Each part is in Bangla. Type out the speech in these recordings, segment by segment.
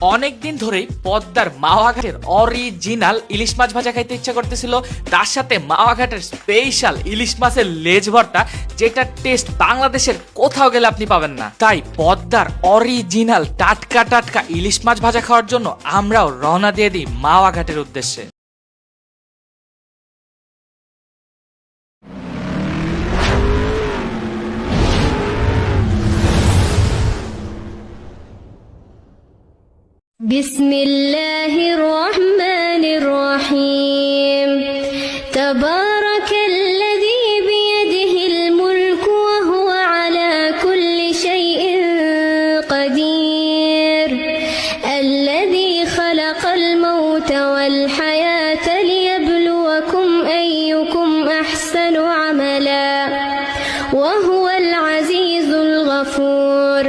অনেকদিন ধরেই পদ্মার মাওয়া ঘাটের অরিজিনাল ইলিশ মাছ ভাজা খাইতে ইচ্ছা করতেছিল, তার সাথে মাওয়া ঘাটের স্পেশাল ইলিশ মাছের লেজ ভর্তা, যেটা টেস্ট বাংলাদেশের কোথাও গেলে আপনি পাবেন না। তাই পদ্মার অরিজিনাল টাটকা টাটকা ইলিশ মাছ ভাজা খাওয়ার জন্য আমরাও রওনা দিয়ে দিই মাওয়া ঘাটের উদ্দেশ্যে। بسم الله الرحمن الرحيم تبارك الذي بيده الملك وهو على كل شيء قدير الذي خلق الموت والحياة ليبلوكم أيكم أحسن عملا وهو العزيز الغفور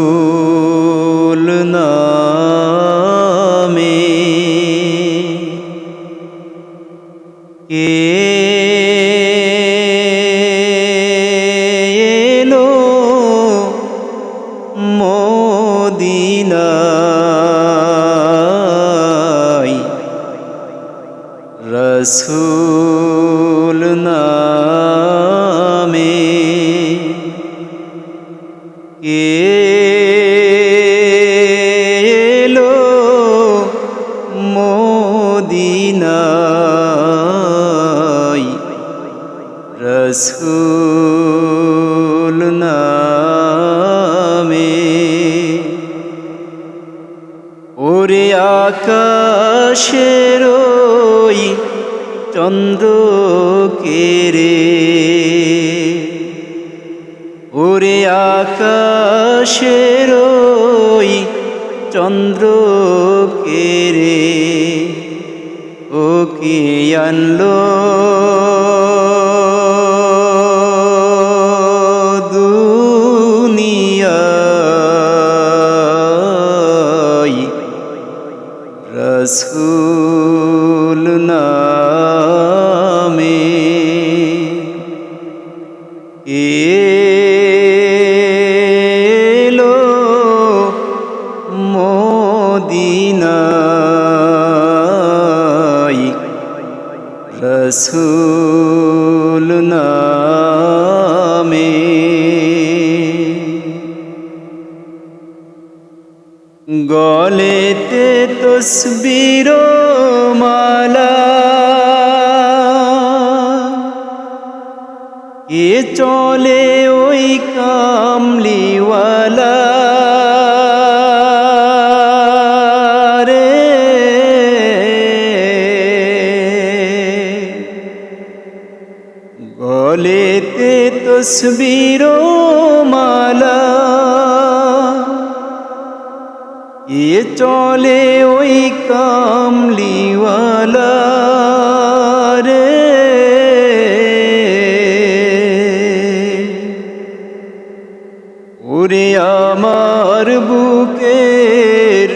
रसूल नामे एलो मोदीनाय रसूल नामे এলো মদিনায় রসূল নামে। ওরে আকাশের ওই চন্দ্রকে রে, ওরে আকাশের ওই চন্দ্রকে রে, ওকে আনলো দুনিয়ায় রসূল নামে। এলো মদিনায় রসূল নামে। গলেতে তসবির মালা, এ চলে ওই কামলিওয়ালা রে, গলেতে তসবির মালা, এ চলে ওই কামলিওয়ালা রে। ওরে আমার বুকের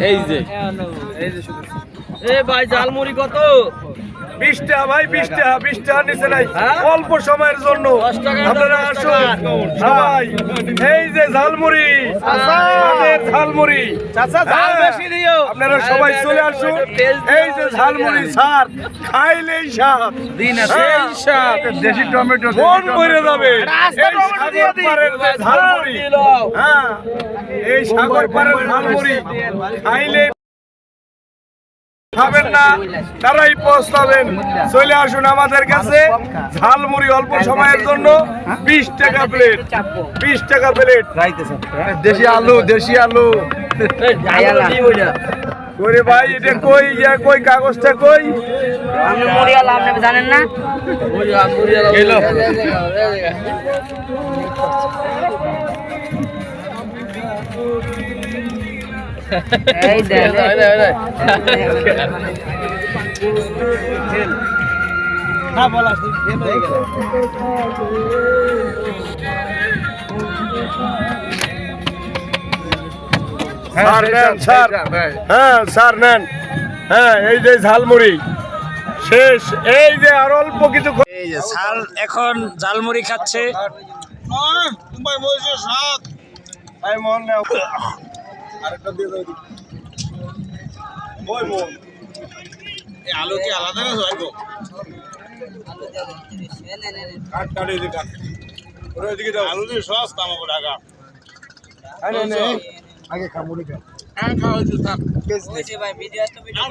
এই যে ভাই ঝালমুড়ি কত? 20 টাকা ভাই, 20 টাকা, 20 টাকা নিচে নাই, অল্প সময়ের জন্য আপনারা আসুন সবাই। এই যে ঝালমুড়ি, আমাদের ঝালমুড়ি, আপনারা সবাই চলে আসুন। এই যে ঝালমুড়ি স্যার, খাইলেই স্বাদ, সেই স্বাদ, দেশি টমেটো মন ভরে যাবে। এই সাগর পাড়ের যে ঝালমুড়ি, হ্যাঁ, এই সাগর পাড়ের ঝালমুড়ি খাইলে খাবেন না, তারাই পৌঁছাবেন। চলে আসুন আমাদের কাছে, ঝালমুড়ি অল্প সময়ের জন্য 20 টাকা প্লেট, 20 টাকা প্লেট। দেশি আলু, দেশি আলু করে ভাই, এটা কই কই কাগজটা কই? আপনি মুড়িয়ালা, আপনি জানেন না? এই দেখ স্যার নেন, স্যার, হ্যাঁ স্যার নেন, হ্যাঁ এই যে ঝালমুড়ি শেষ, এই যে আর অল্প কিছু। এই যে স্যার এখন ঝালমুড়ি খাচ্ছে। আলু কি আলাদা না হয়? আলু দিয়ে সস্তা আমাকে ঢাকা। আগে খামুড়ি খা, খাওয়া হচ্ছে থাক। ভাই ভিডিও আসতো ভিডিও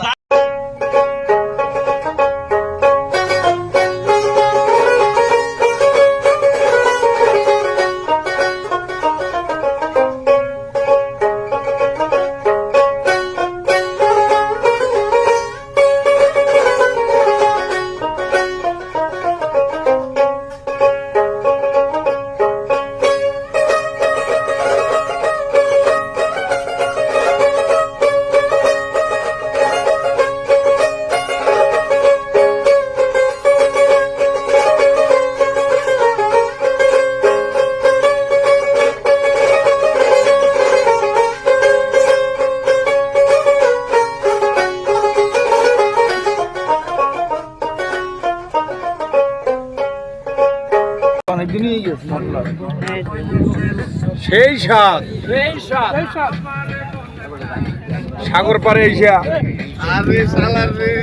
সেই স্বাদ, সাগর পাড়ে এসে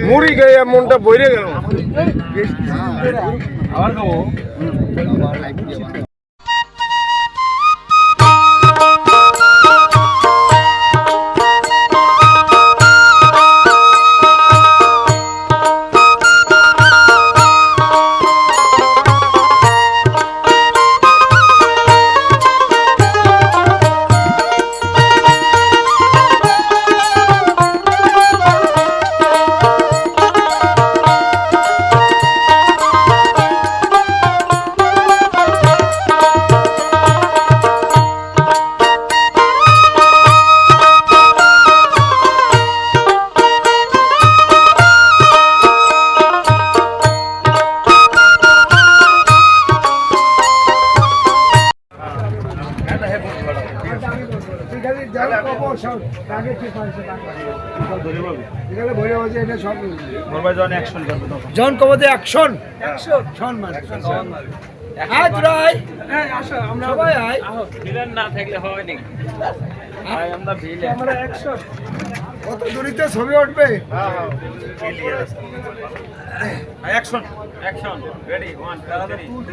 মুড়ি খেয়ে মনটা বইরে গেল। আবার খাবো। জন কবতে অ্যাকশন সম্মান আজ রাই সবাই আয় ভিলেন না থাকলে হয় নাকি ভাই আমরা ভিলেন আমরা অ্যাকশন কত দূরিতে ছবি উঠবে অ্যাকশন অ্যাকশন রেডি 1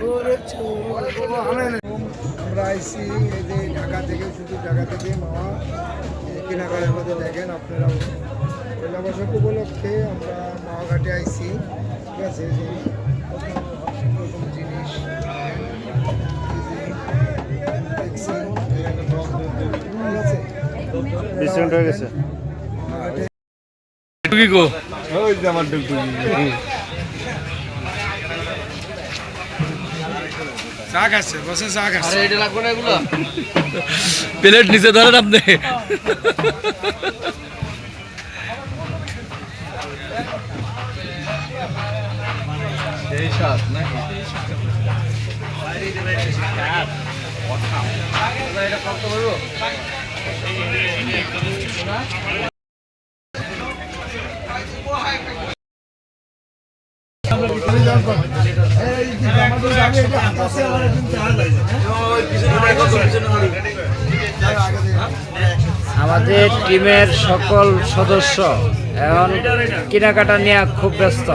2 3 আমরা আইসি এই যে ঢাকা থেকে, শুধু ঢাকা থেকে মামা কেনাকাটার মধ্যে দেখেন আপনারা। পয়লা বৈশাখ উপলক্ষে আমরা মাওয়াঘাটে আইসি, ঠিক আছে। এই যে নতুন জিনিস দেখছি, ঠিক আছে। ডিসকাউন্ট হয়ে গেছে। মাওয়াঘাটে ওই যে আমার ডুগডুগি চা খাচ্ছে, বসে চা খাচ্ছে। এটা লাগবে না এগুলো প্লেট নিচে ধরেন আপনি। সেই সাত নাকি এটা কত বলবো আমাদের টিমের সকল সদস্য এখন কেনাকাটা নিয়ে খুব ব্যস্ত।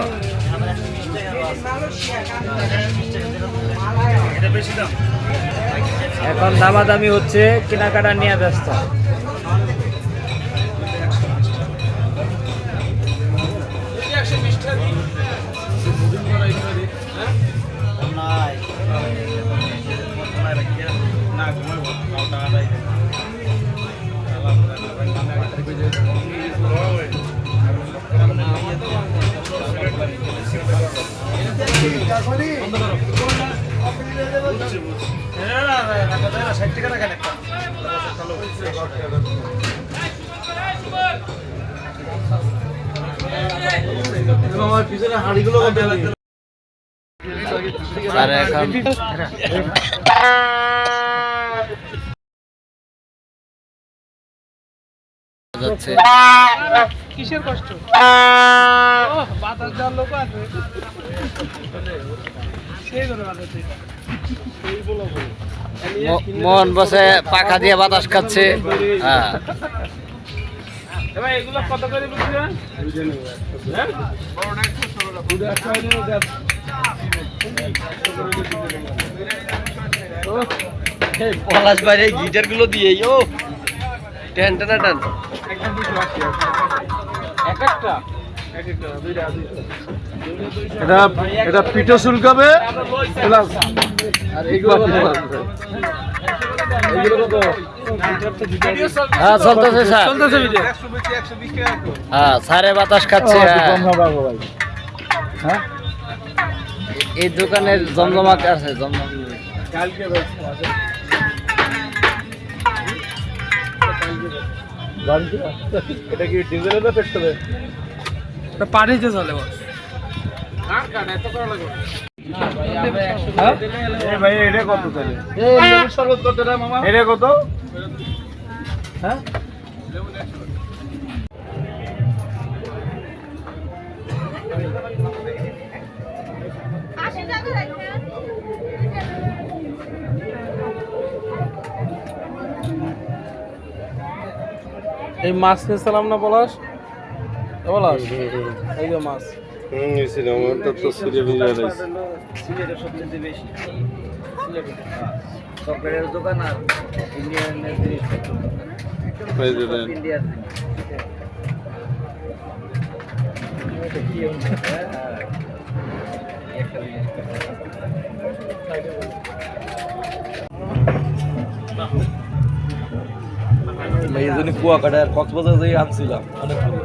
এখন দামাদামি হচ্ছে, কেনাকাটা নিয়ে ব্যস্ত। আর এখন যাচ্ছে কিসের কষ্ট? বাতাস যাওয়ার লোক আছে, সেই ধরে বাতাস মন বসে পাখা দিয়ে বাতাস খাচ্ছে। হ্যাঁ, ভাই এগুলো কত করে বিক্রি হয়? পলাশ বাইরে গিটার গুলো দিয়ে ও টেন টেন টান এটা পিঠো শুল্কাবে আর এইগুলো হ্যাঁ চলতেছে স্যার। হ্যাঁ স্যারে বাতাস খাচ্ছে। হ্যাঁ, এই দোকানের জমজমাট আছে, জমজম। এটা কি ডিজেলের না পেট্রোলের? পানিতে চলে বস। ভাই এটা কত চলে? এটা কত? হ্যাঁ এই মাছ নিয়েছিলাম না পলাশ? পলাশ এই যে মাছ চকলেটের দোকান আর ইন্ডিয়ানের জিনিসপত্র। ইন্ডিয়ার এই জন্য কুয়াকাটা আর কক্সবাজার যাই আনছিলাম অনেকগুলো।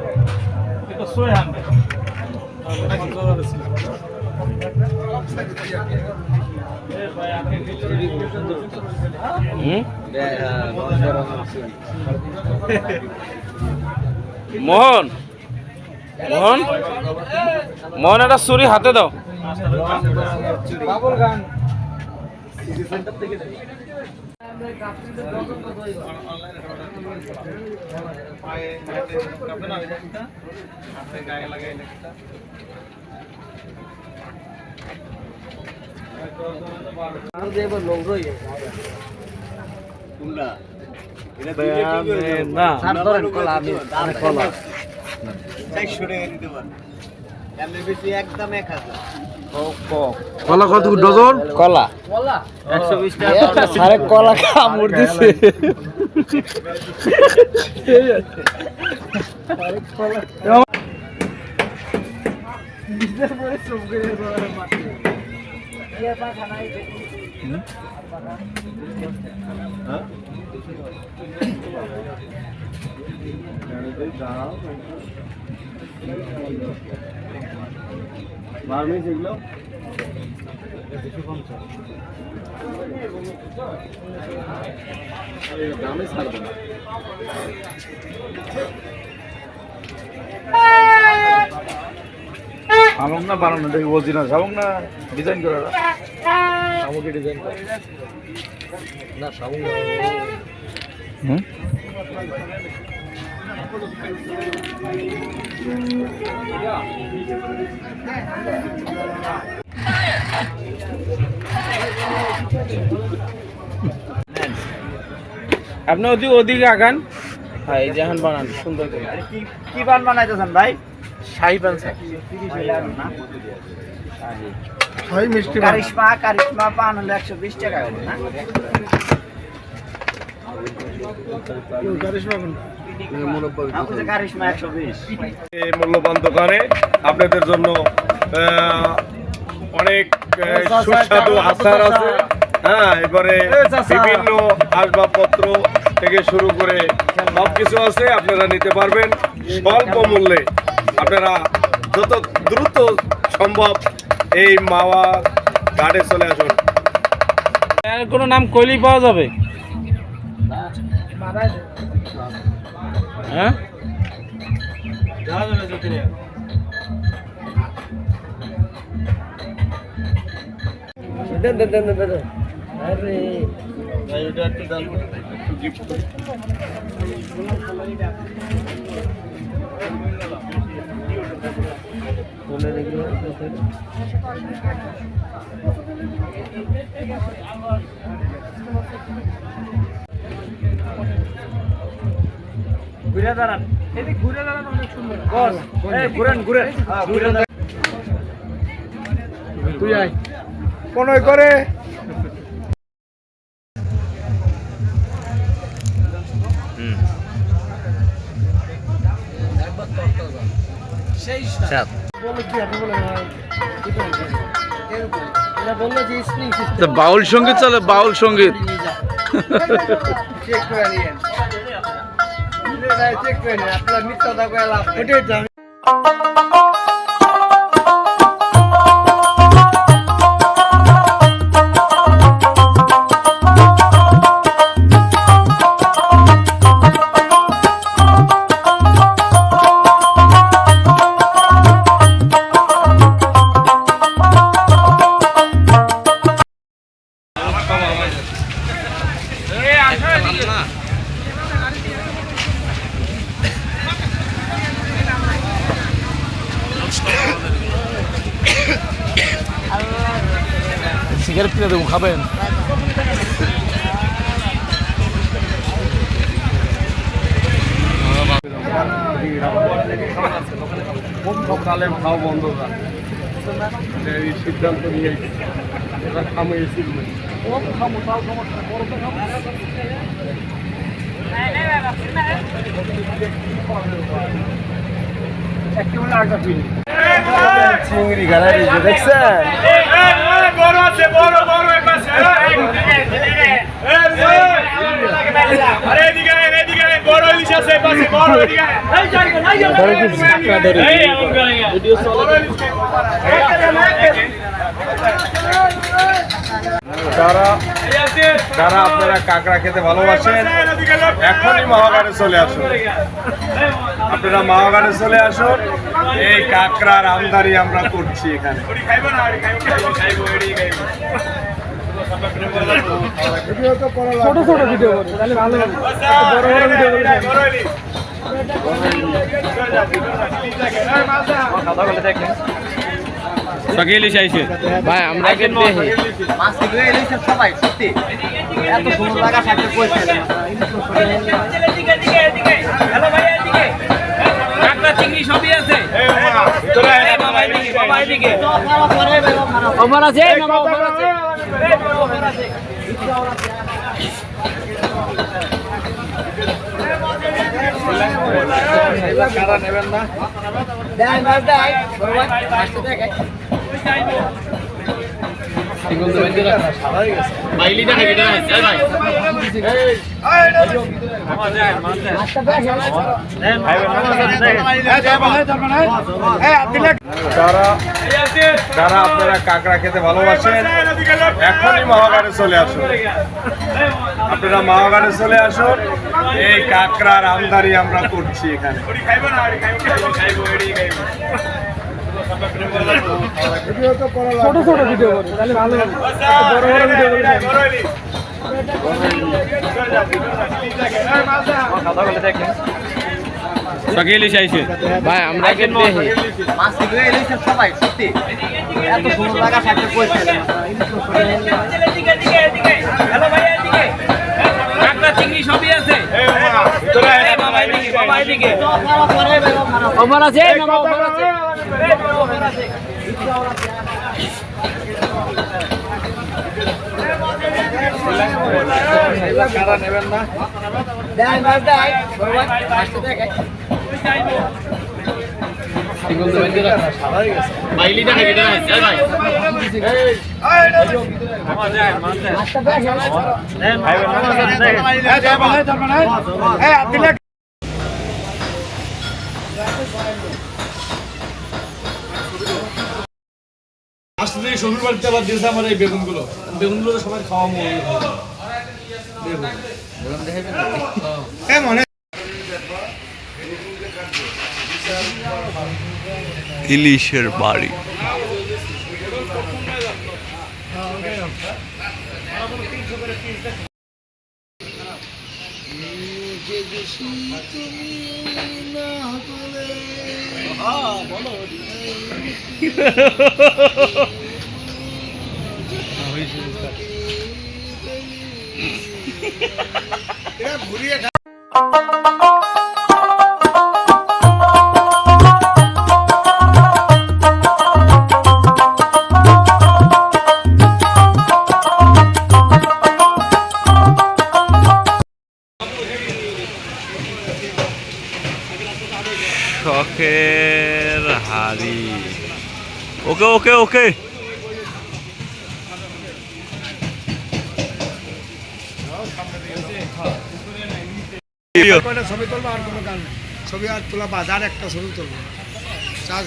মোহন মোহন মোহন একটা ছুরি হাতে দাও। কলা কত ডজন? কলা 120 টাকা। আরে কলা কামড় দিছে। শামুক না বানানো দেখি বলছি না, শামুক না ডিজাইন করে শামুকে ডিজাইন করে না শামুক। আপনি ওদিকে আগান। হ্যাঁ, এই যেখান বানান সুন্দর করে। কি পান বানাইতেছেন ভাই? শাহী পান স্যার। শাহী মিষ্টি কারিশমা পান হলে 120 টাকা হবে না? কারিশমা 120। এই মূল্যবান দোকানে আপনাদের জন্য অনেক সুস্বাদু আচার আছে। হ্যাঁ, এবারে বিভিন্ন আসবাবপত্র থেকে শুরু করে সবকিছু আছে, আপনারা নিতে পারবেন স্বল্প মূল্যে। আপনারা যত দ্রুত সম্ভব এই মাওয়া ঘাটে চলে আসুন। কোনো নাম কইলেই পাওয়া যাবে? হ্যাঁ, ঘুরে দাঁড়ান, এদিকে ঘুরে দাঁড়ান, অনেক সুন্দর। বস, ঘুরেন ঘুরেন, ঘুরে দাঁড়ান। তুই আয় কোন করে বাউল সঙ্গীত চলে, বাউল সঙ্গীত। চেক করে নিয়েন, চেক করে নিন, আপনার মিথ্যা কথা লাভ নেই। সিগারেট কিনে দেবো, খাবেন? সকালে খাওয়া বন্ধ এই সিদ্ধান্ত নিয়ে খামিয়েছি। চিংড়ি গাড়াই দেখছেন? বড় আছে, বড় বড় আরে এদিকে এদিকে বড় ইলিশ আছে পাশে, বড় এদিকে যারা আপনারা কাঁকড়া খেতে ভালোবাসেন এখনই মাওয়াঘাটে চলে আসুন। আপনারা মাওয়াঘাটে চলে আসুন, এই কাঁকড়ার আমদানি আমরা করছি এখানে। ছোট ছোট ভিডিও করবে তাহলে ভালো হবে, বড় বড় ভিডিও করবে। ভাই আমরা কিন্তু সবাই সত্যি এত সুন্দর লাগা থাকতে কইছিলেন। চিংড়ি সবই আছে। আমার আছে নেবেন না যারা আপনারা কাঁকড়া খেতে ভালোবাসেন এখনই মাওয়াঘাটে চলে আসুন। আপনারা মাওয়াঘাটে চলে আসুন, এই কাঁকড়ার আমদানি আমরা করছি এখানে। ছোট ছোট ভিডিও করবে তাহলে ভালো হবে, বড় বড় ভিডিও করবে। সকালে ইলিশ আইছে ভাই আমরা এখন দেখি সবাই সত্যি এত সুন্দর লাগা থাকতে কইছে হ্যালো ভাই এদিকে কাঁকড়া চিংড়ি সবই আছে বাবা এদিকে বাবা এদিকে ওমর আছে মামা ওমর আছে কারা নেবেন না দেন বাস দেন আসতে দেখে মাইলিটা খাই এটা ভাই আসতে থেকে শ্বশুর বাড়িতে আবার দিয়েছে আমার এই বেগুনগুলো বেগুনগুলো সবাই খাওয়া মনে ইলিশের বাড়ি। ঘুরিয়ে শখের হাড়ি। ওকে ওকে ওকে কয়টা ছবি তুলবো আর কোনো গান নেই ছবি আর তোলা বাদ আর একটা ছবি তুলবো চার্জ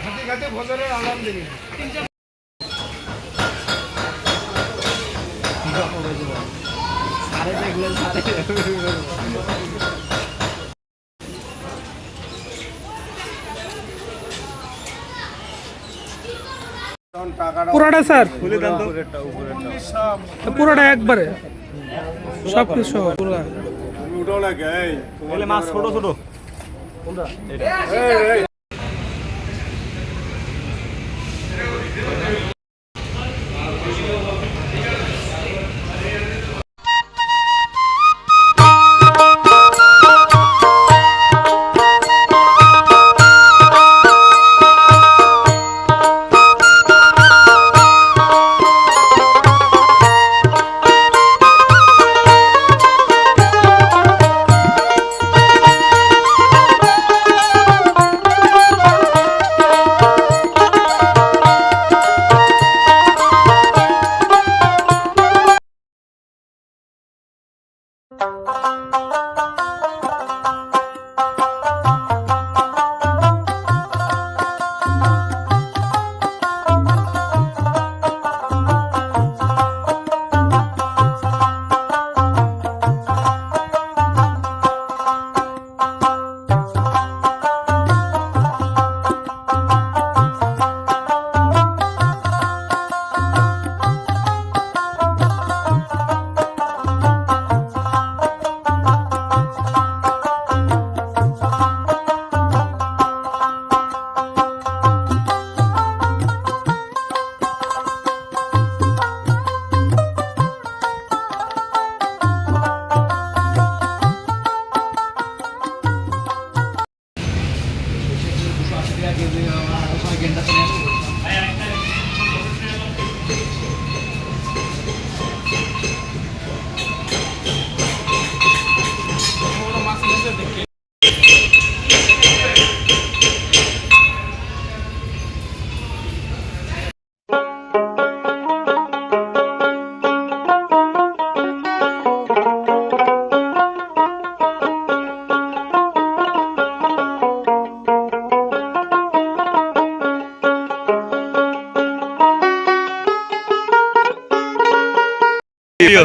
খাতে খাতে ভোজনের আলাম দিবি পুরোটা স্যার পুরোটা একবারে সব কিছু সহ পুরোটা মাছ ছোট ছোট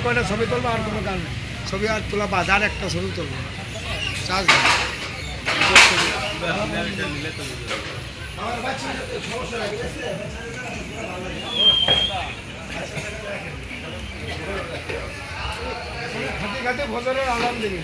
কয়টা ছবি তুলবো আর কোনো গান নেই ছবি আর তোলা বাদ আর একটা ছবি তুলবো চার্জ খাতে খাতে ফজরের আলাম দিবি।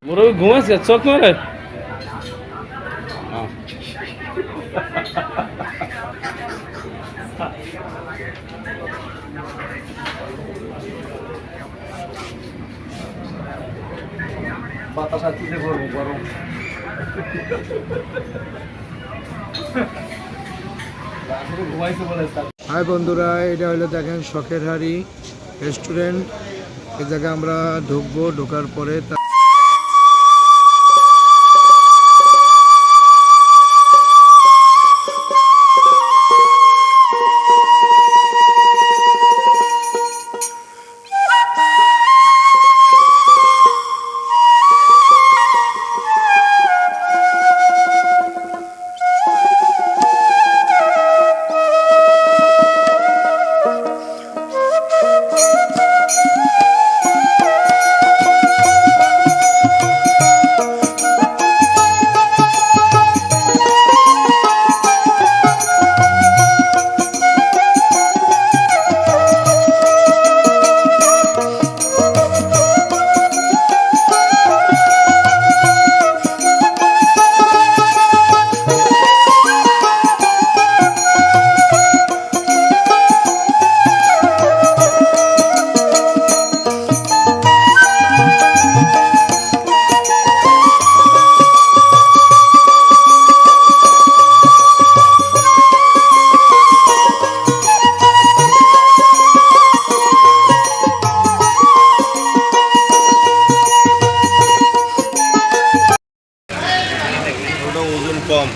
মুরব্বী ঘুমাইছে চোখ মেরে হাই বন্ধুরা, এটা হলো দেখেন শখের হাড়ি রেস্টুরেন্ট। এই জায়গায় আমরা ঢুকবো, ঢোকার পরে ওজন কম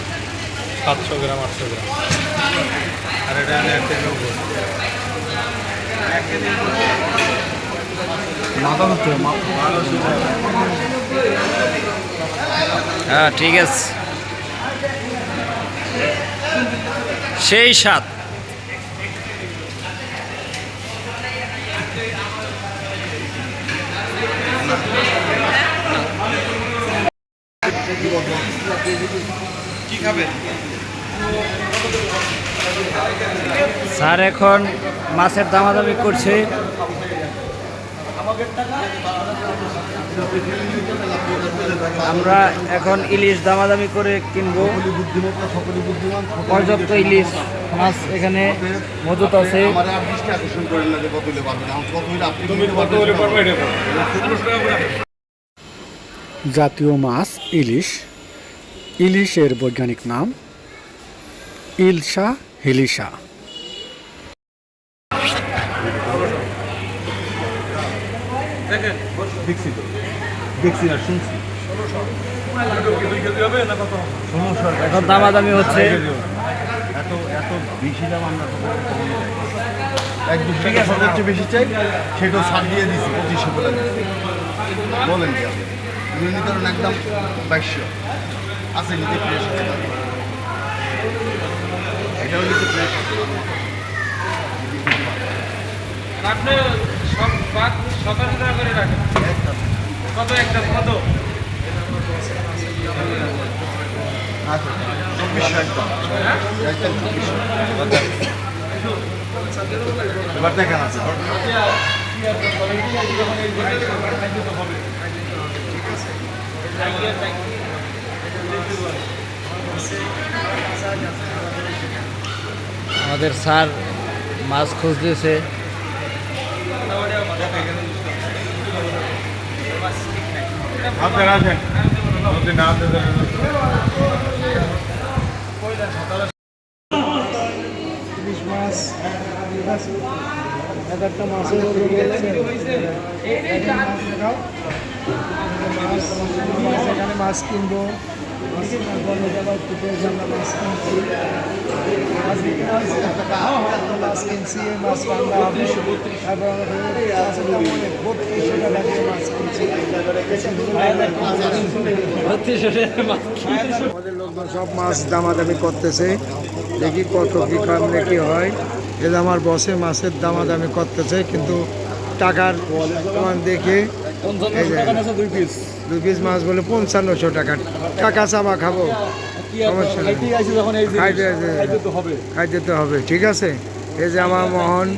700 গ্রাম 800 গ্রাম আর এটা 1 কেজি হ্যাঁ ঠিক আছে, সেই স্বাদ। কি খাবেন? স্যার এখন মাছের দামাদামি করছে। আমরা এখন ইলিশ দামাদামি করে কিনবো। পর্যাপ্ত ইলিশ মাছ এখানে মজুত আছে। জাতীয় মাছ ইলিশ। ইলিশের বৈজ্ঞানিক নাম ইলশা হিলিশা। এখন দামাদামি হচ্ছে। সর্বোচ্চ বেশি চাই, সেটাও ছাড় দিয়ে দিচ্ছি 2500 বলে বলেন কি আপনি নির্ধারণ একদম 2200 আছে নিতে ফ্রেশ এটাও নিতে ফ্রেশ। আপনি সব বাদ 17 টাকা করে রাখেন। কত একটা কত? আচ্ছা 2400 একদম একদম 2400 এবার দেখেন আছে। আমাদের স্যার মাছ খুঁজতেছে। ইলিশ মাছ ঠিক আছে, এক একটা মাছের ওজন বলছেন। দেখাও। মাছ এখানে মাছ কিনবো, মাছ কেনার পরে আবার ফুটে আমরা মাছ কিনছি, মাছ কিনছি, মাছ রান্না হবে। তারপর আমাদের মাছের দাম অনেক 3200 টাকা দিয়ে মাছ কিনছি। আমাদের লোকজন সব মাছ দামাদামি করতেছে, দেখি কত কি কামলে কি হয়। এই যে আমার বসে মাছের দামাদামি করতেছে, কিন্তু টাকার প্রমাণ দেখে এই যে 2 পিস মাছ বলে 5500 টাকা। টাকা চাবা খাবো, সমস্যা নেই, খাইতে তো হবে। ঠিক আছে, এই যে আমার মোহন,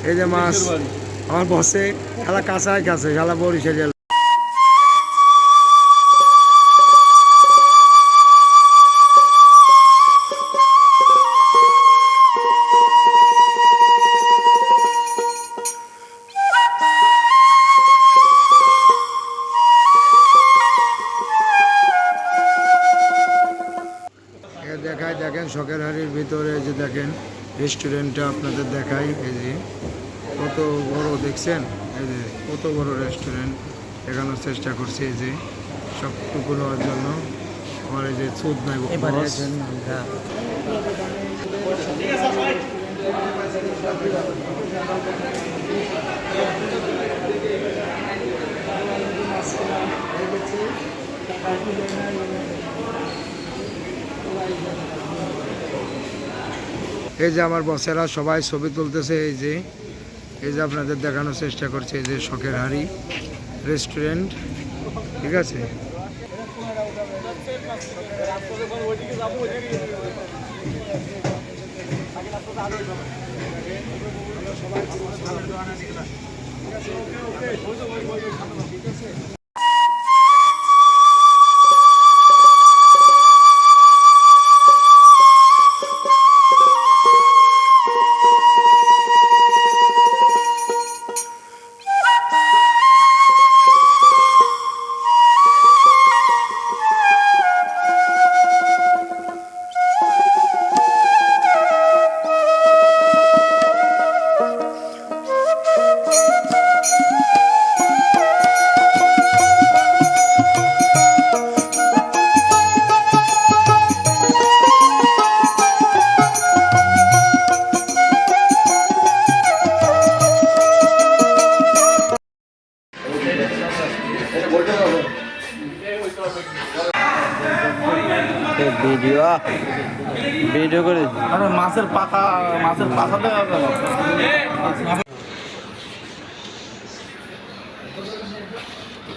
এই যে মাছ আমার বসে খেলা কাঁচাই কাছে খেলা বরিশে গেল। দেখাই দেখেন শখের হাড়ির ভিতরে যে দেখেন রেস্টুরেন্টটা আপনাদের দেখাই। এই যে কত বড় দেখছেন, এই যে কত বড় রেস্টুরেন্ট দেখানোর চেষ্টা করছি। এই যে সবটুকু নেওয়ার জন্য আমার এই যে সুদ নাই বস। এই যে আমার বসেরা সবাই ছবি তুলতেছে। এই যে আপনাদের দেখানোর চেষ্টা করছে, এই যে শখের হাড়ি রেস্টুরেন্ট। ঠিক আছে, ভিডিও করে মাছের পাতা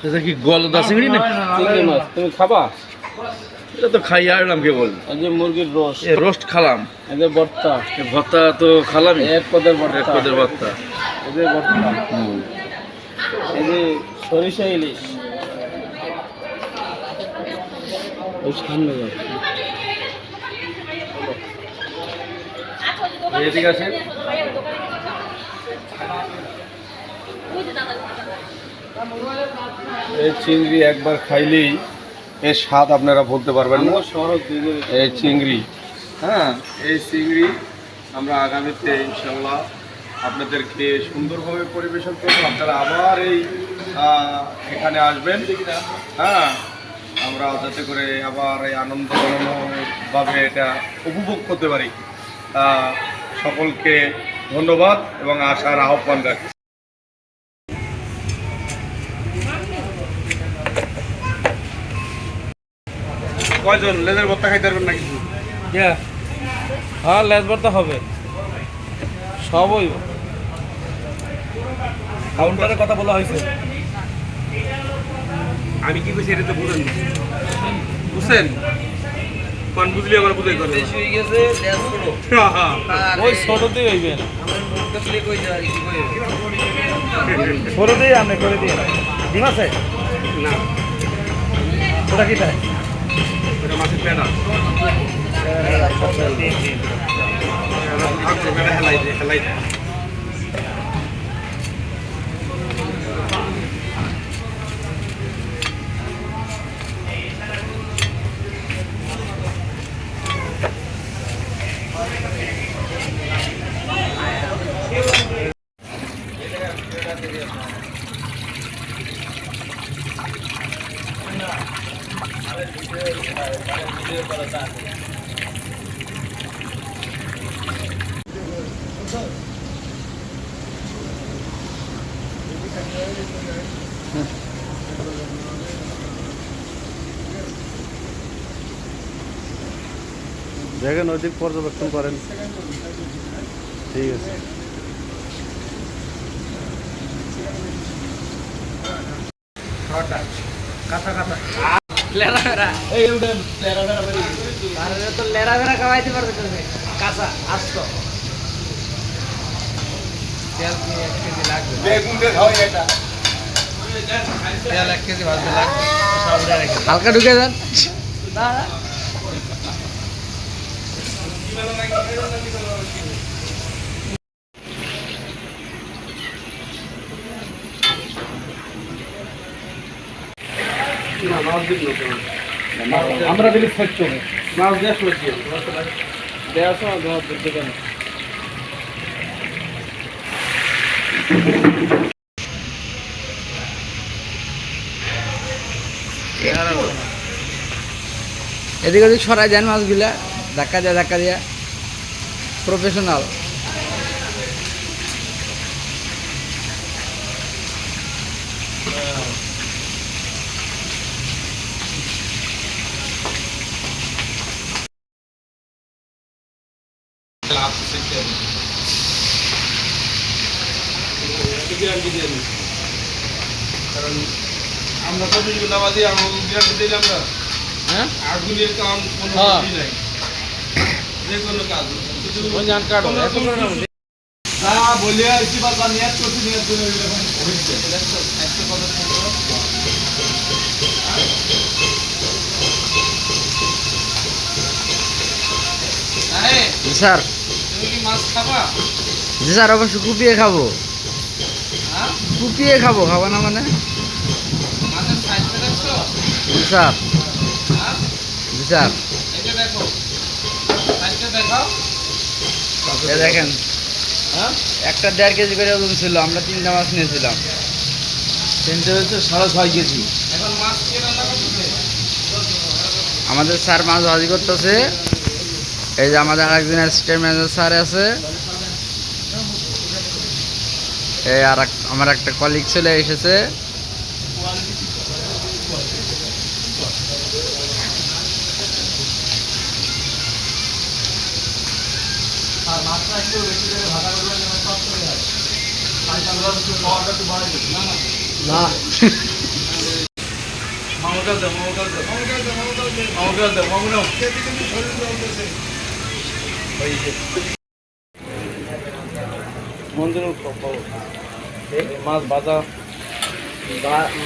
এটা কি গলদা চিংড়ি না চিংড়ি মাছ তুমি খাবা? এটা তো খাই আসলাম কেবল। এই যে মুরগির রোস্ট, রোস্ট খালাম, এই যে ভর্তা, ভর্তা তো খালাম, এক পদের ভর্তা, এক পদের ভর্তা, এই যে ভর্তা, এই যে সরিষা ইলিশ, ওই সামনে যাও। ঠিক আছে, এই চিংড়ি একবার খাইলেই এর স্বাদ আপনারা বলতে পারবেন না। এই চিংড়ি, হ্যাঁ, এই চিংড়ি আমরা আগামীতে ইনশাল্লাহ আপনাদেরকে সুন্দরভাবে পরিবেশন করবো। আপনারা আবার এই এখানে আসবেন, হ্যাঁ, আমরা যাতে করে আবার এই আনন্দভাবে এটা উপভোগ করতে পারি। সকলকে ধন্যবাদ এবং আসার আহ্বান রাখছি। কয়জন লেজের ভর্তা খাইতে পারবেন নাকি? হ্যাঁ, লেজ ভর্তা হবে, সব হইব। কাউন্টারের কথা বলা হয়েছে, আমি কি বলছি এটা তো বুঝেন, বুঝছেন? কোন বুঝলি আমার বুঝাই করবে। ওই ছোটতেই হইবে, ছোটতেই আপনি করে দিয়ে। ডিম আছে না, ওটা কি তাই? ওটা মাছের পেটা। দেখেন ওইদিক পর্যবেক্ষণ করেন। ঠিক আছে। লেরা ভেড়া এই উঠেন লেরা ভেড়া বেরিয়ে আরে তো লেরা ভেড়া খাওয়াইতে পারবে তো কাঁচা আসতো তেল কি 1 কেজি লাগবে বেগুন দিয়ে খাওয়াই এটা তেল 1 কেজি ভাজতে লাগবে সব উড়ে রেখে হালকা ঢুকে যান। না আমরা দিলি খাচ্ছ মাছ দেশ লইছি দেশ দিতে না এদিক ওদিক সরাই দেন মাছগুলা, ধাক্কা দিয়া প্রফেশনাল। কারণ আমরা তো নামাজি গ্যারান্টি দিলাম না। হ্যাঁ আগুনের কাম কোনো হ্যাঁ। কিছুই নাই, যে কোনো কাজ ওই জান কাটো এত করে না না বলে আসছি বা নিয়াত করছি নিয়াত করে হয়েছে একটা কথা শুনতো জি স্যার। তুমি কি মাছ খাবা? জি স্যার, অবশ্য কুপিয়ে খাবো। হ্যাঁ কুপিয়ে খাবো, খাবো না মানে? মাছের সাইজটা দেখছো? জি স্যার। হ্যাঁ জি স্যার। এটা দেখো, সাইজটা দেখাও। এ দেখেন, হ্যাঁ একটা 1.5 কেজি করে ওজন ছিল, আমরা 3টা মাছ নিয়েছিলাম। 3টে হচ্ছে 6.5 কেজি। এখন মাছ কে রান্না করতেছে? আমাদের স্যার মাছ ভাজি করতেছে। এই যে আমাদের আরেকজন অ্যাসিস্ট্যান্ট ম্যানেজার স্যার আছে। এই আর আমার একটা কলিগ চলে এসেছে। না মামুকাল দাও, মামুকাল দাও, মামুকাল দাও, মামুকাল দাও, মামুকাল দাও, মামুকাল খেতে কিন্তু শরীর জ্বলতেছে। মন্দির মাছ ভাজা,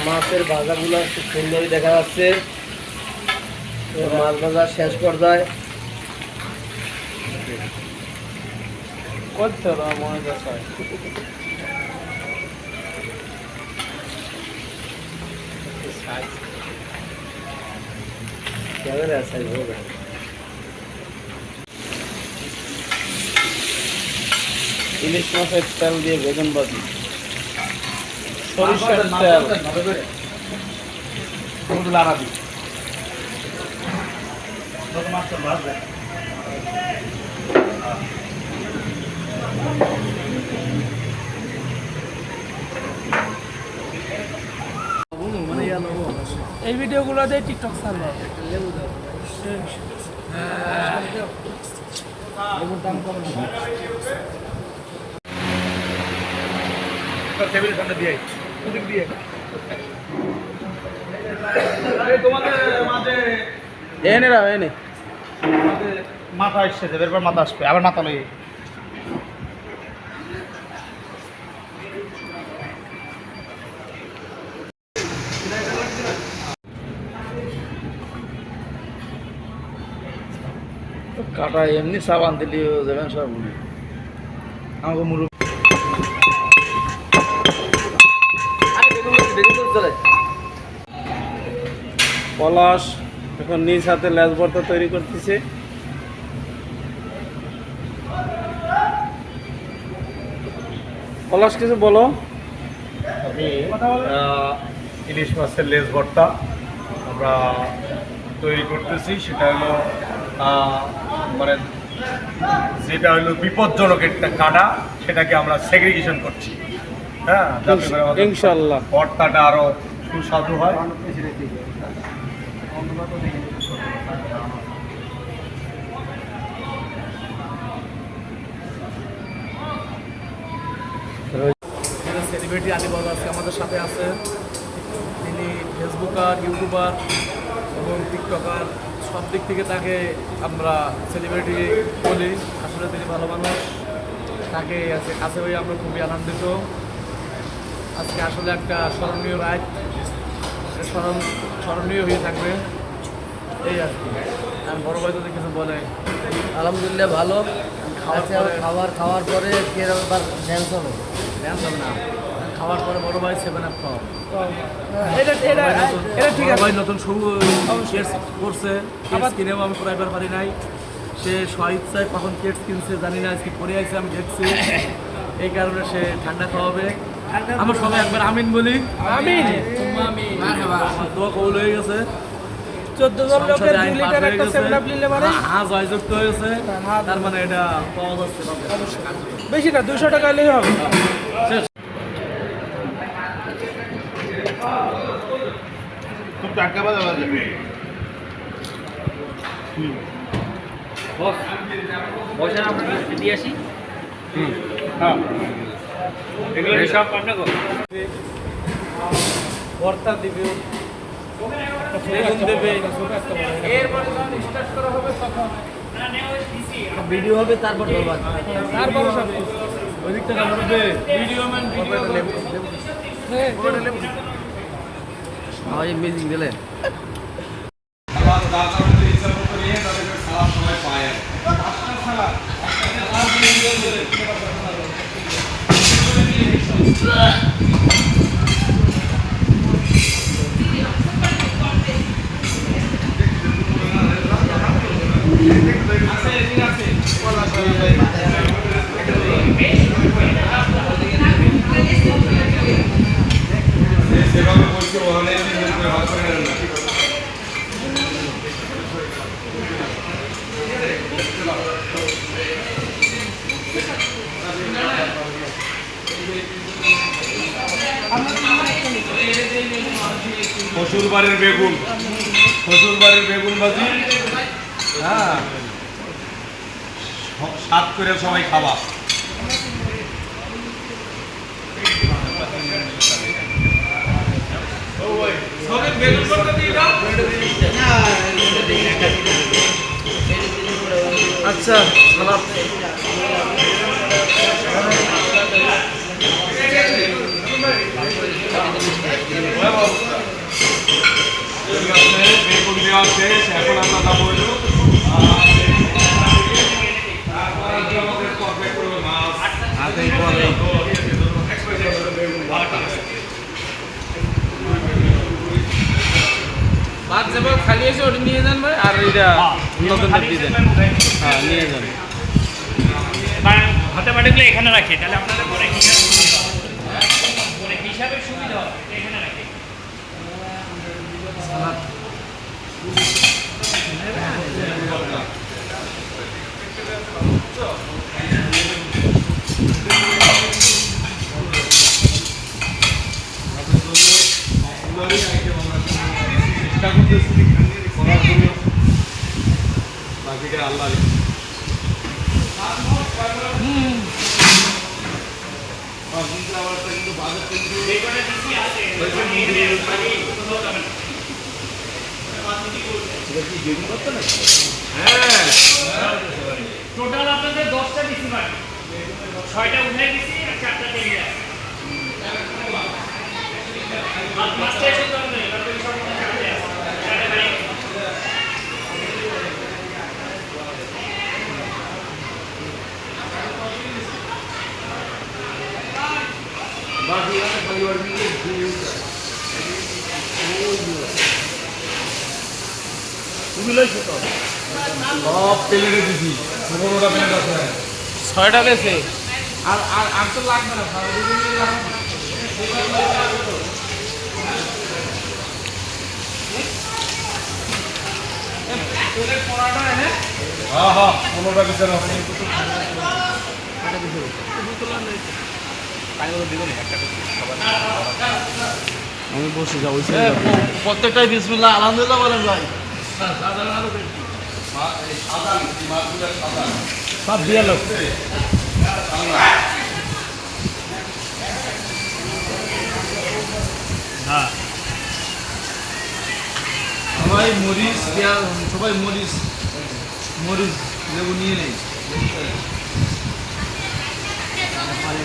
মাছের ভাজাগুলো খুব সুন্দরই দেখা যাচ্ছে। মাছ ভাজা শেষ পর্যায়ে করতে মনে যাচ্ছে। ইলিশ মাছের তেল দিয়ে বেগুন ভাজি, সরিষার তেল, লাড়াবি মাছটা ভাজবে। এই ভিডিওগুলো দিয়ে টিকটক ছাড়বে। টেবিলের সামনে দিয়ে ওদিক দিয়ে তোমাদের মাঝে এনে রাও এনে মাথা আসছে, এরপর মাথা আসবে, আবার মাথা লই। কাটা এমনি সাবান দিলি যাবেন সব। আমাকে মুরব্বী পলাশ এখন নিজ হাতে লেজ ভর্তা তৈরি করতেছে। পলাশ কিছু বলো। ইলিশ মাছের লেজ ভর্তা আমরা তৈরি করতেছি, সেটা হলো মানে যেটা হলো বিপজ্জনক একটা কাটা, সেটাকে আমরা সেগ্রিগেশন করছি। হ্যাঁ, যাতে করে আমাদের ইনশাআল্লাহ ভর্তাটা আরো সুস্বাদু হয়। সেলিব্রিটি আলিবাগ আছে আমাদের সাথে আছে। তিনি ফেসবুকার, ইউটিউবার এবং টিকটকার, সব দিক থেকে তাকে আমরা সেলিব্রিটি বলি। আসলে তিনি ভালো মানুষ, তাকে কাছে হয়ে আমরা খুবই আনন্দিত। আজকে আসলে একটা স্মরণীয় রাত, স্মরণীয় হয়ে থাকবে এই আর কি। আর বড় ভাই যদি কিছু বলে। আলহামদুলিল্লাহ ভালো। খাওয়ার পরে ড্যান্স হবে না, খাওয়ার পরে বড় ভাই 7 আপ খাওয়া। বড় ভাই নতুন শুরু করছে, কেটস কিনেও আমি প্রাইবার পারি নাই। সে স্বইচ্ছায় কখন কেটস কিনছে জানি না, আজকে করে আসছে আমি দেখছি। এই কারণে সে ঠান্ডা খাওয়াবে। আমরা সবাই একবার আমিন বলি। আমিন। দোয়া কবুল হয়ে গেছে। 14 জন লোকের 2 লিটার একটা 7 আপ নিলে মানে জয়যুক্ত হয়েছে, তার মানে এটা পাওয়া যাচ্ছে। বেশি না, 200 টাকা হলেই হবে। খুব টাটকা বাজা বাজে। বসে না দিয়ে আসি। হ্যাঁ, এগুলো সব আপনাকে ভর্তা দিবে, বেগুন দেবে। এরপরে যখন স্টার্ট করা হবে তখন ভিডিও হবে, তারপর তারপরে সব ওই দিক থেকে হবে ভিডিও ম্যান ভিডিও লেবু মিউজিক দিলে শ্বশুরবাড়ির বেগুন, শ্বশুরবাড়ির বেগুন ভাজি। হ্যাঁ, স্বাদ করে সবাই খাবা। আচ্ছা বেগুন দেওয়া শেষ, এখন আমরা যাবো হইল ভাত যাবো খালি এসে ওটা নিয়ে যান ভাই, আর এটা নতুন দিয়ে দেন। হ্যাঁ, নিয়ে যান। হাতে বাটিগুলো এখানে রাখি, তাহলে আপনাদের পরে হিসাবে সুবিধা হবে। এখানে রাখি। চেষ্টা করতেছি করার জন্য, বাকিটা আল্লাহ। টোটাল আপনাদের 10টা দিচ্ছি, বাকি 6টা উঠে দিচ্ছি আর 4টা দিয়ে আছে। মাছটাই শুনতে হবে না, তারপরে সব চারটে আছে। চারটে বাড়ি সব প্লেটে দিছি 15টা প্লেট আছে 6টা গেছে। আর তো লাগবে না হ্যাঁ হ্যাঁ 15টা পিস আছে আমি বসে যাবো প্রত্যেকটাই বিসমিল্লাহ আলহামদুলিল্লাহ বলেন ভাই। সব দিয়ে লোক হ্যাঁ সবাই মরিচ পেঁয়াজ সবাই মরিচ মরিচ লেবু নিয়ে নেই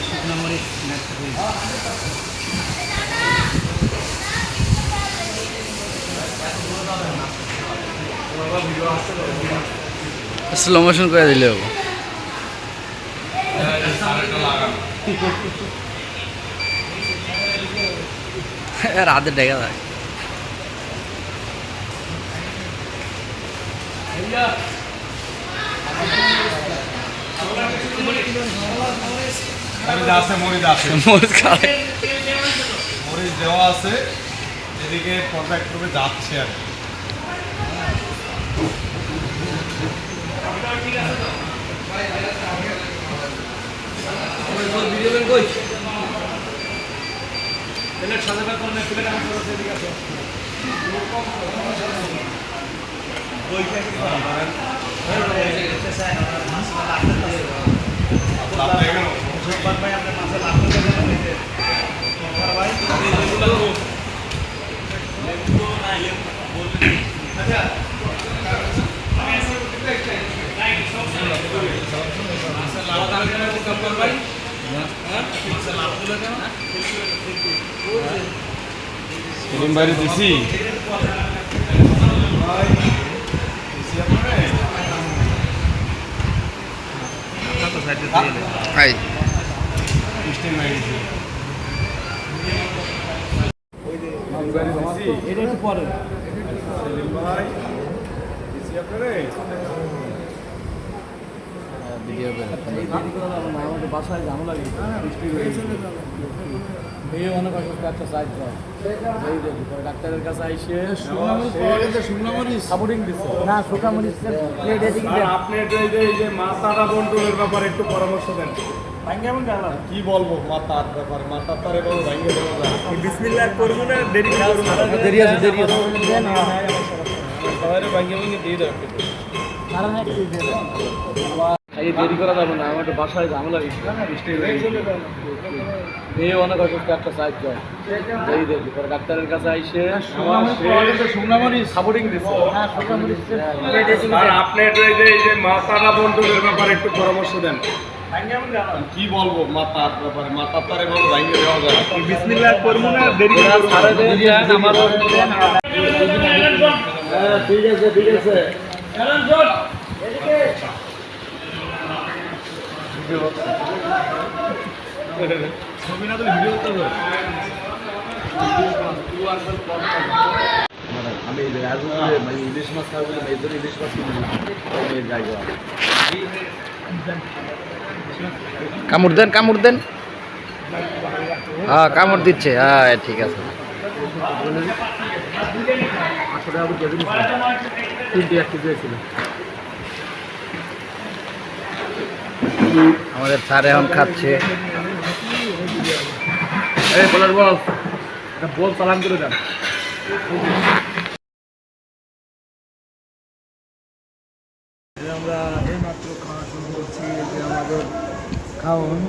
শুকনো মরিচ স্লো মোশন করে দিলে রাতে ডেকে যায়। মরিচ আছে মরিচ খাওয়াই মরিচ দেওয়া আছে এদিকে পর্যায়ক্রমে যাচ্ছে আর বাইরে দিছি এটা একটু পরে বাসায় ঝামেলা মেয়ে অনেক একটা সাইজ ডাক্তারের কাছে আইসে সাপোর্টিং দিচ্ছে না শুকনা মরিচ আপনি এই যে মাথাটা বন্টনের ব্যাপারে একটু পরামর্শ দেন। কি বলবো মাথার ব্যাপারে মাথার তারে বলো ভাঙিয়ে দেওয়া যায় বিসমিল্লাহ করবো না দেরি দেরি আছে সবাই ভাঙিয়ে দিয়ে দেবে দেরি করা যাবে না আমার একটু বাসায় ঝামেলা মেয়ে অনেক অসুস্থ একটা সাইজ যায় দেখি পরে ডাক্তারের কাছে আইসে শুকনা মরিচ সাপোর্টিং দিচ্ছে আপনি এই যে মাথাটা বন্টনের ব্যাপারে একটু পরামর্শ দেন। কি বলবো মাথার ব্যাপারে মাথার তারে বলো ভাঙিয়ে দেওয়া যায় বিসমিল্লাহ করবো না দেরি ঠিক আছে ছবি না তো ভিডিও করতে হবে আমি ইলিশ মাছ খাবো ইলিশ মাছ কামড় দেন হ্যাঁ কামড় দিচ্ছে হ্যাঁ ঠিক আছে। আমাদের স্যার এখন খাচ্ছে। বল সালাম করে দেন আমরা এইমাত্র খাওয়া শুরু করছি যে আমাদের খাওয়ান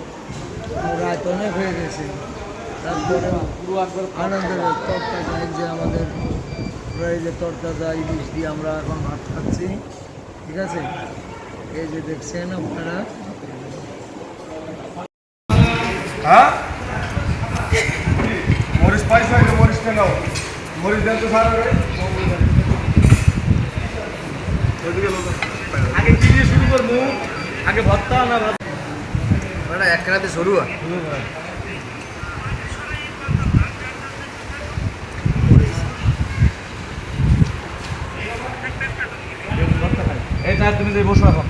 রাত অনেক হয়ে গেছে তারপরে আনন্দের তরতাজা যে আমাদের এই যে তরতাজা ইলিশ দিয়ে আমরা এখন ভাত খাচ্ছি ঠিক আছে। এই যে দেখছেন আপনারা হ্যাঁ মরিচ পাইছো মরিচটা নাও মরিচ দেন তো স্যার আগে কি দিয়ে শুরু করবো আগে ভর্তা না এক রাতে শুরু তুমি যে বসো এখন।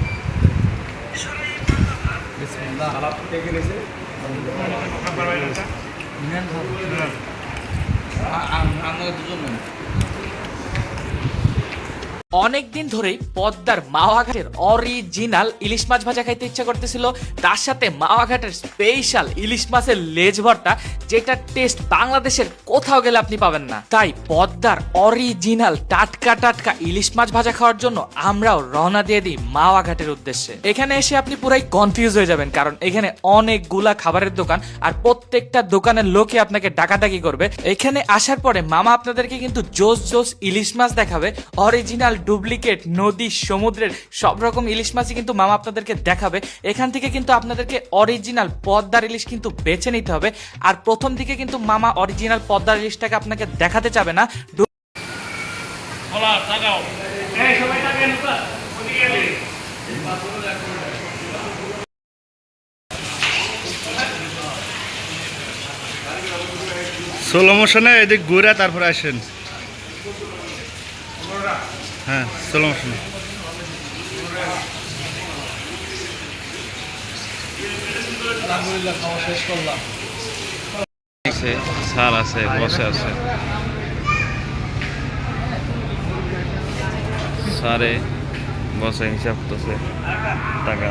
অনেকদিন ধরেই পদ্মার মাওয়াঘাটের অরিজিনাল ইলিশ মাছ ভাজা খাইতে ইচ্ছা করতেছিল, তার সাথে মাওয়াঘাটের স্পেশাল ইলিশ মাছের লেজ ভর্তা, যেটা টেস্ট বাংলাদেশের কোথাও গেলে আপনি পাবেন না। তাই পদ্মার অরিজিনাল টাটকা টাটকা ইলিশ মাছ ভাজা খাওয়ার জন্য আমরাও রওনা দিয়ে দিই মাওয়াঘাটের উদ্দেশ্যে। এখানে এসে আপনি পুরাই কনফিউজ হয়ে যাবেন, কারণ এখানে অনেকগুলা খাবারের দোকান আর প্রত্যেকটা দোকানের লোকে আপনাকে ডাকাডাকি করবে। এখানে আসার পরে মামা আপনাদেরকে কিন্তু জোস জোস ইলিশ মাছ দেখাবে, অরিজিনাল ডুপ্লিকেট নদী সমুদ্রের সব রকম ইলিশ মাছই কিন্তু মামা আপনাদেরকে দেখাবে। এখান থেকে কিন্তু আপনাদেরকে অরিজিনাল পদ্মার ইলিশ কিন্তু বেছে নিতে হবে, আর প্রথম দিকে কিন্তু মামা অরিজিনাল পদ্মার ইলিশটাকে আপনাকে দেখাতে চাবে না। স্লো মোশনে এদিক ঘুরে তারপরে আসেন। হ্যাঁ, স্লো মোশনে। আলহামদুলিল্লাহ খাওয়া শেষ করলাম। স্যার আছে, বসে আছে। স্যারে বসে হিসাব করতেছে টাকা।